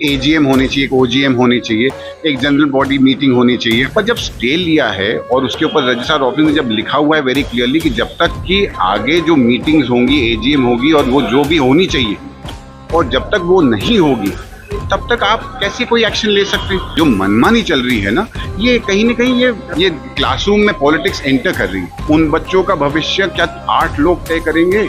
AGM होनी चाहिए, एक ओजीएम होनी चाहिए, एक जनरल बॉडी मीटिंग होनी चाहिए। पर जब स्टे लिया है और उसके ऊपर रजिस्ट्रार ऑफिस में जब लिखा हुआ है वेरी क्लियरली कि जब तक कि आगे जो मीटिंग्स होंगी, एजीएम होगी और वो जो भी होनी चाहिए, और जब तक वो नहीं होगी तब तक आप कैसे कोई एक्शन ले सकते हैं? जो मनमानी चल रही है ना, ये कहीं ना कहीं ये क्लासरूम में पॉलिटिक्स एंटर कर रही है। उन बच्चों का भविष्य क्या 8 लोग तय करेंगे?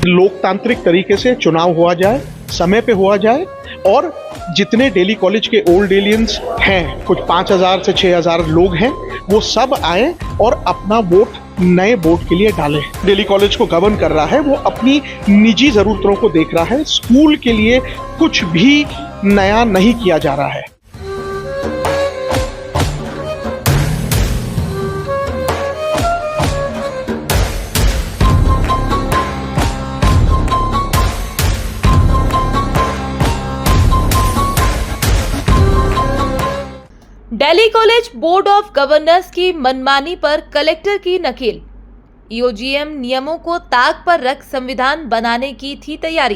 लोकतांत्रिक तरीके से चुनाव हुआ जाए, समय पे हुआ जाए, और जितने डेली कॉलेज के ओल्ड एलियंस हैं, कुछ 5,000 से 6,000 लोग हैं, वो सब आए और अपना वोट नए बोर्ड के लिए डालें। डेली कॉलेज को गवर्न कर रहा है, वो अपनी निजी जरूरतों को देख रहा है। स्कूल के लिए कुछ भी नया नहीं किया जा रहा है। Delhi college board of governors की मनमानी पर कलेक्टर की नकेल। ईओजीएम नियमों को ताक पर रख संविधान बनाने की थी तैयारी।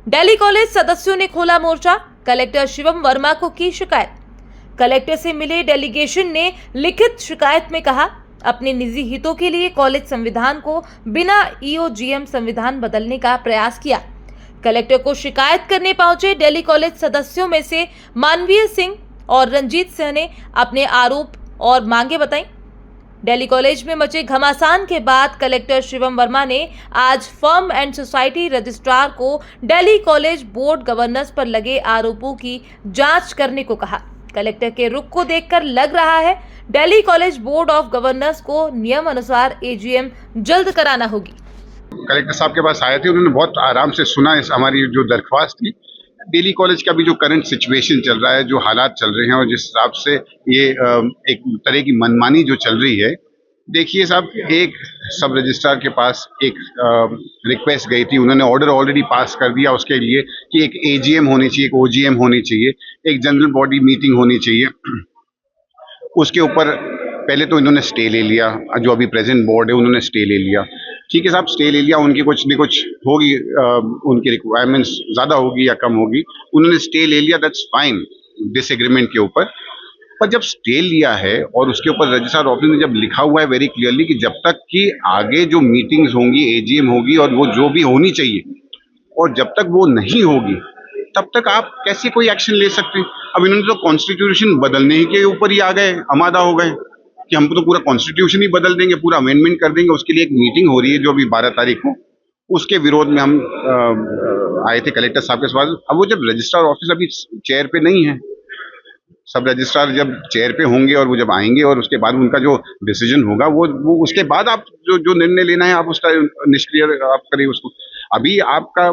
दिल्ली कॉलेज सदस्यों ने खोला मोर्चा, कलेक्टर शिवम वर्मा को की शिकायत। कलेक्टर से मिले डेलीगेशन ने लिखित शिकायत में कहा, अपने निजी हितों के लिए कॉलेज संविधान को बिना ईओजीएम संविधान बदलने का प्रयास किया। कलेक्टर को शिकायत करने पहुंचे दिल्ली कॉलेज सदस्यों में से मानवीय सिंह और रंजीत सिंह ने अपने आरोप और मांगे बताई। दिल्ली कॉलेज में मचे घमासान के बाद कलेक्टर शिवम वर्मा ने आज फर्म एंड सोसाइटी रजिस्ट्रार को दिल्ली कॉलेज बोर्ड गवर्नेंस पर लगे आरोपों की जांच करने को कहा। कलेक्टर के रुख को देखकर लग रहा है Delhi college board of governance को नियम अनुसार एजीएम जल्द कराना होगी। कलेक्टर साहब के पास आए थे, उन्होंने बहुत आराम से सुना हमारी जो दरख्वास्त थी। दिल्ली कॉलेज का भी जो करंट सिचुएशन चल रहा है, जो हालात चल रहे हैं और जिस हिसाब से ये एक तरह की मनमानी जो चल रही है, देखिए साहब, एक सब रजिस्ट्रार के पास एक रिक्वेस्ट गई थी, उन्होंने ऑर्डर ऑलरेडी पास कर दिया उसके लिए कि एक एजीएम होनी चाहिए, एक ओजीएम होनी चाहिए, एक जनरल बॉडी मीटिंग होनी चाहिए। उसके ऊपर पहले तो इन्होंने स्टे ले लिया, जो अभी प्रेजेंट बोर्ड है उन्होंने स्टे ले लिया। ठीक है साहब, स्टे ले लिया, उनकी कुछ न कुछ होगी, उनकी रिक्वायरमेंट्स ज़्यादा होगी या कम होगी, उन्होंने स्टे ले लिया, दैट्स फाइन, डिसएग्रीमेंट के ऊपर। पर जब स्टे लिया है और उसके ऊपर रजिस्ट्रार ऑफिस में जब लिखा हुआ है वेरी क्लियरली कि जब तक कि आगे जो मीटिंग्स होंगी, एजीएम होगी और वो जो भी होनी चाहिए, और जब तक वो नहीं होगी तब तक आप कैसे कोई एक्शन ले सकते हैं? अब इन्होंने तो कॉन्स्टिट्यूशन बदलने ही के ऊपर ही आ गए, आमादा हो गए कि हम तो पूरा कॉन्स्टिट्यूशन ही बदल देंगे, पूरा अमेंडमेंट कर देंगे। उसके लिए एक मीटिंग हो रही है जो अभी 12 तारीख को, उसके विरोध में हम आए थे कलेक्टर साहब के पास। अब वो जब रजिस्ट्रार ऑफिस अभी चेयर पे नहीं है, सब रजिस्ट्रार जब चेयर पे होंगे और वो जब आएंगे और उसके बाद उनका जो डिसीजन होगा वो उसके बाद आप जो निर्णय लेना है आप उसका निष्क्रिय आप करिए उसको। अभी आपका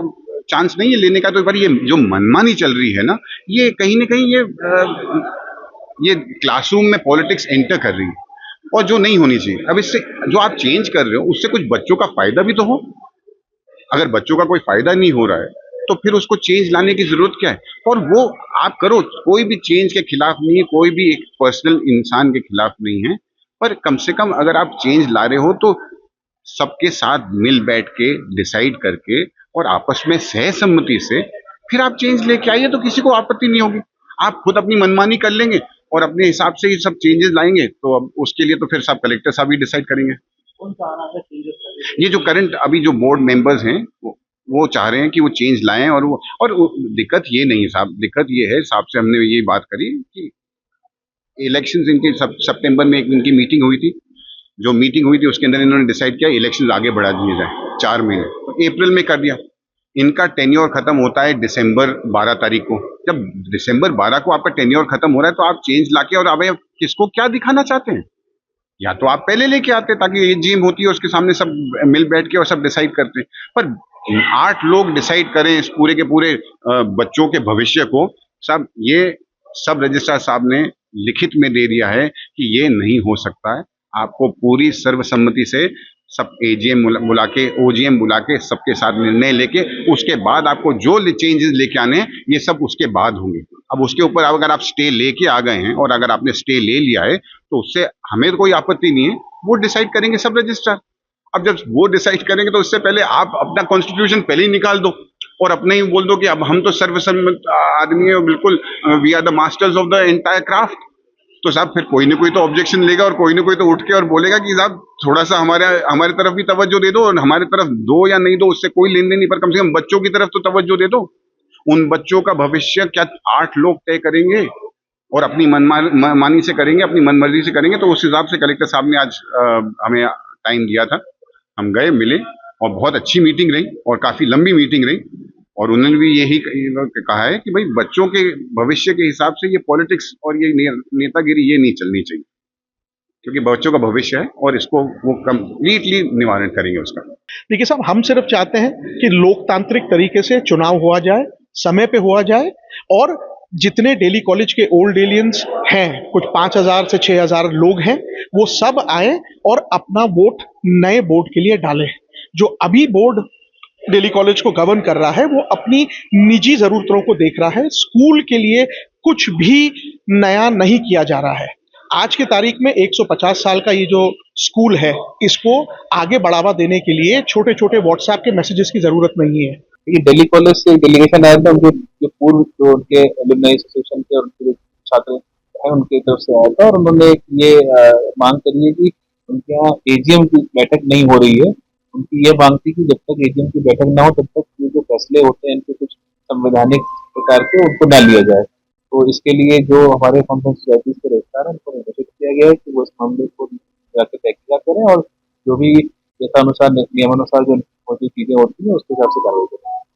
चांस नहीं है लेने का। तो पर ये जो मनमानी चल रही है ना, ये कहीं ना कहीं ये क्लासरूम में पॉलिटिक्स एंटर कर रही है और जो नहीं होनी चाहिए। अब इससे जो आप चेंज कर रहे हो उससे कुछ बच्चों का फायदा भी तो हो। अगर बच्चों का कोई फायदा नहीं हो रहा है तो फिर उसको चेंज लाने की जरूरत क्या है? और वो आप करो, कोई भी चेंज के खिलाफ नहीं है, कोई भी एक पर्सनल इंसान के खिलाफ नहीं है, पर कम से कम अगर आप चेंज ला रहे हो तो सबके साथ मिल बैठ के डिसाइड करके और आपस में सहसम्मति से फिर आप चेंज लेके आइए, तो किसी को आपत्ति नहीं होगी। आप खुद अपनी मनमानी कर लेंगे और अपने हिसाब से ही सब चेंजेस लाएंगे, तो अब उसके लिए तो फिर सब कलेक्टर साहब ही डिसाइड करेंगे। ये जो करंट अभी जो बोर्ड मेंबर्स हैं वो चाह रहे हैं कि वो चेंज लाएं, और दिक्कत ये नहीं है साहब, दिक्कत ये है, साहब से हमने ये बात करी कि इलेक्शंस इनके सितंबर में एक इनकी मीटिंग हुई थी, जो मीटिंग हुई थी उसके अंदर इन्होंने डिसाइड किया इलेक्शन आगे बढ़ा दिए जाए 4 महीने, तो अप्रैल में कर दिया। इनका टेन्योर खत्म होता है दिसंबर 12 तारीख को। जब दिसंबर 12 को आपका टेन्योर खत्म हो रहा है तो आप चेंज लाके और अब किसको क्या दिखाना चाहते हैं? या तो आप पहले लेके आते ताकि एजीएम होती है उसके सामने सब मिल बैठ के और सब डिसाइड करते। पर 8 लोग डिसाइड करें इस पूरे के पूरे बच्चों के भविष्य को, सब ये सब रजिस्ट्रार साहब ने लिखित में दे दिया है कि ये नहीं हो सकता है। आपको पूरी सर्वसम्मति से सब एजीएम बुला के, ओजीएम बुला के सबके साथ निर्णय लेके उसके बाद आपको जो चेंजेस लेके आने हैं ये सब उसके बाद होंगे। अब उसके ऊपर अगर आप स्टे लेके आ गए हैं और अगर आपने स्टे ले लिया है तो उससे हमें कोई आपत्ति नहीं है, वो डिसाइड करेंगे सब रजिस्ट्रार। अब जब वो डिसाइड करेंगे तो उससे पहले आप अपना कॉन्स्टिट्यूशन पहले ही निकाल दो और अपने ही बोल दो कि अब हम तो सर्वसम्मत आदमी है और बिल्कुल we are the masters of the entire craft. तो साहब फिर कोई ना कोई तो ऑब्जेक्शन लेगा और कोई ना कोई तो उठ के और बोलेगा कि साहब थोड़ा सा हमारे तरफ भी तवज्जो दे दो, और हमारे तरफ दो या नहीं दो उससे कोई लेन देन नहीं, पर कम से कम बच्चों की तरफ तो तवज्जो दे दो। उन बच्चों का भविष्य क्या 8 लोग तय करेंगे और अपनी मनमानी से करेंगे, अपनी मनमर्जी से करेंगे। तो उस हिसाब से कलेक्टर साहब ने आज हमें टाइम दिया था, हम गए, मिले और बहुत अच्छी मीटिंग रही और काफी लंबी मीटिंग रही। और उन्होंने भी यही कहा है कि भाई बच्चों के भविष्य के हिसाब से ये पॉलिटिक्स और ये नेतागिरी ये नहीं चलनी चाहिए, क्योंकि बच्चों का भविष्य है और इसको वो कंप्लीटली निवारण करेंगे उसका। देखिए साहब, हम सिर्फ चाहते हैं कि लोकतांत्रिक तरीके से चुनाव हुआ जाए, समय पे हुआ जाए, और जितने डेली कॉलेज के ओल्ड एलियंस हैं, कुछ 5,000 से 6,000 लोग हैं, वो सब आए और अपना वोट नए बोर्ड के लिए डालें। जो अभी बोर्ड डेली कॉलेज को गवर्न कर रहा है वो अपनी निजी जरूरतों को देख रहा है, स्कूल के लिए कुछ भी नया नहीं किया जा रहा है। आज की तारीख में 150 साल का ये जो स्कूल है, इसको आगे बढ़ावा देने के लिए छोटे छोटे व्हाट्सएप के मैसेजेस की जरूरत नहीं है। ये दिल्ली कॉलेज से डेलीगेशन आया था, जो पूर्व जो उनके एलुमनाई एसोसिएशन के और उनके छात्र हैं उनकी तरफ से आया था, और उन्होंने ये मांग करी है कि उनके यहाँ एजीएम की बैठक नहीं हो रही है। उनकी ये मांग थी कि जब तक एजीएम की बैठक ना हो तब तक ये जो फैसले होते हैं इनके कुछ संवैधानिक प्रकार के उनको ना लिया जाए। तो इसके लिए जो हमारे फाउंडेशन सोसाइटीज के रजिस्ट्रार हैं उनको निर्देशित किया गया है कि वो इस मामले को जाकर तहकीकात करें और जो भी यथानुसार नियमानुसार जो चीजें होती हैं उसके हिसाब से कार्रवाई करें।